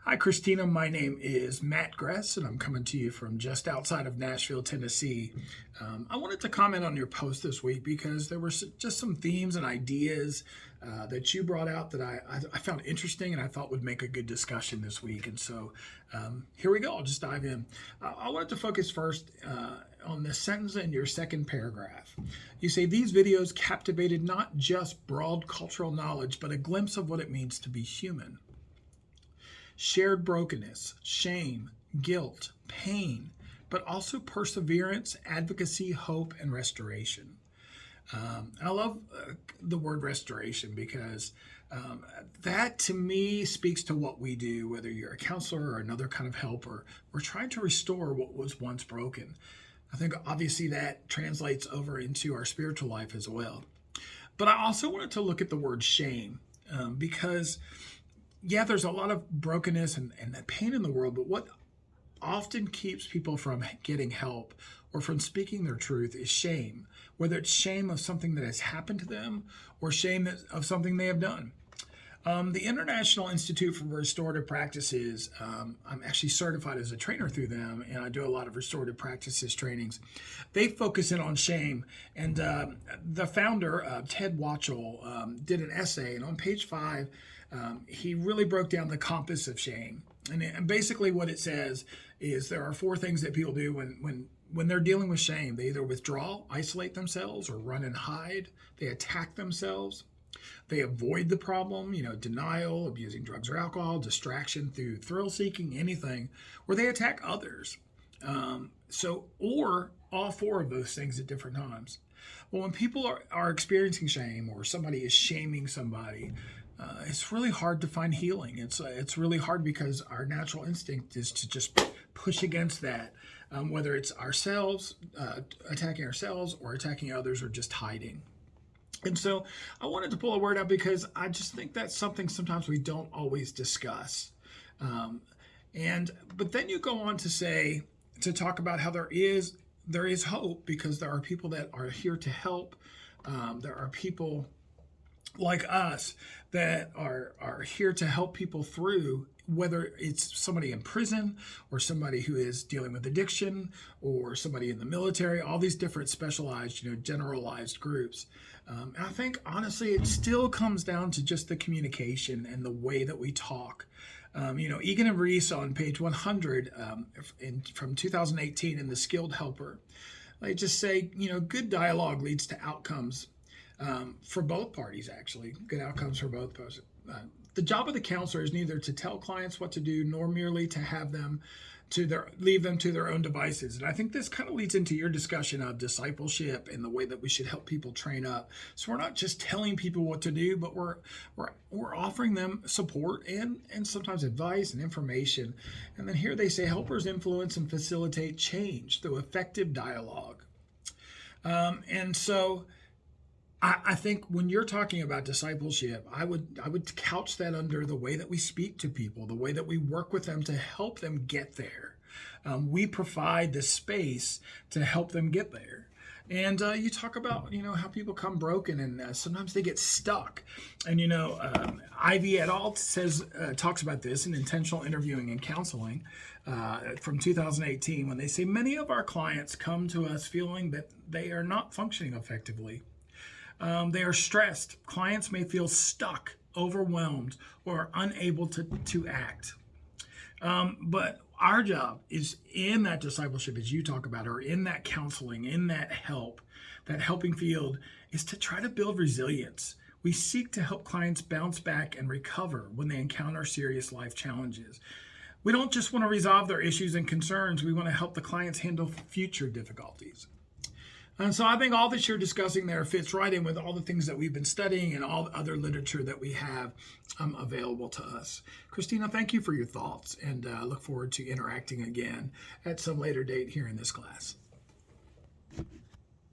Hi, Christina. My name is Matt Gress, and I'm coming to you from just outside of Nashville, Tennessee. I wanted to comment on your post this week because there were just some themes and ideas that you brought out that I found interesting and I thought would make a good discussion this week. And so here we go. I'll just dive in. I wanted to focus first on the sentence in your second paragraph. You say, these videos captivated not just broad cultural knowledge, but a glimpse of what it means to be human. Shared brokenness, shame, guilt, pain, but also perseverance, advocacy, hope, and restoration. I love the word restoration because that to me speaks to what we do, whether you're a counselor or another kind of helper. We're trying to restore what was once broken. I think obviously that translates over into our spiritual life as well. But I also wanted to look at the word shame because there's a lot of brokenness and pain in the world, but what often keeps people from getting help or from speaking their truth is shame, whether it's shame of something that has happened to them or shame of something they have done. The International Institute for Restorative Practices, I'm actually certified as a trainer through them, and I do a lot of restorative practices trainings. They focus in on shame, and the founder, Ted Watchell, did an essay, and on page 5, he really broke down the compass of shame. And basically what it says is there are 4 things that people do when they're dealing with shame. They either withdraw, isolate themselves, or run and hide. They attack themselves. They avoid the problem, denial, abusing drugs or alcohol, distraction through thrill seeking, anything, or they attack others. Or all 4 of those things at different times. Well, when people are experiencing shame or somebody is shaming somebody, it's really hard to find healing. It's really hard because our natural instinct is to just push against that, whether it's ourselves, attacking ourselves or attacking others or just hiding. And so I wanted to pull a word out because I just think that's something sometimes we don't always discuss. But then you go on to talk about how there is hope because there are people that are here to help. There are people like us that are here to help people through, whether it's somebody in prison or somebody who is dealing with addiction or somebody in the military, all these different specialized, generalized groups. I think, honestly, it still comes down to just the communication and the way that we talk. Egan and Reese on page 100 from 2018 in The Skilled Helper, they just say, good dialogue leads to outcomes for both parties, actually. Good outcomes for both parties. The job of the counselor is neither to tell clients what to do nor merely to have them leave them to their own devices. And I think this kind of leads into your discussion of discipleship and the way that we should help people train up. So we're not just telling people what to do, but we're offering them support and sometimes advice and information. And then here they say helpers influence and facilitate change through effective dialogue. And so I think when you're talking about discipleship, I would couch that under the way that we speak to people, the way that we work with them to help them get there. We provide the space to help them get there. And you talk about, how people come broken and sometimes they get stuck. And, Ivy et al. Talks about this in Intentional Interviewing and Counseling from 2018 when they say many of our clients come to us feeling that they are not functioning effectively. They are stressed. Clients may feel stuck, overwhelmed, or unable to act. But our job is in that discipleship, as you talk about, or in that counseling, in that helping field, is to try to build resilience. We seek to help clients bounce back and recover when they encounter serious life challenges. We don't just want to resolve their issues and concerns. We want to help the clients handle future difficulties. And so I think all that you're discussing there fits right in with all the things that we've been studying and all the other literature that we have available to us. Christina, thank you for your thoughts, and look forward to interacting again at some later date here in this class.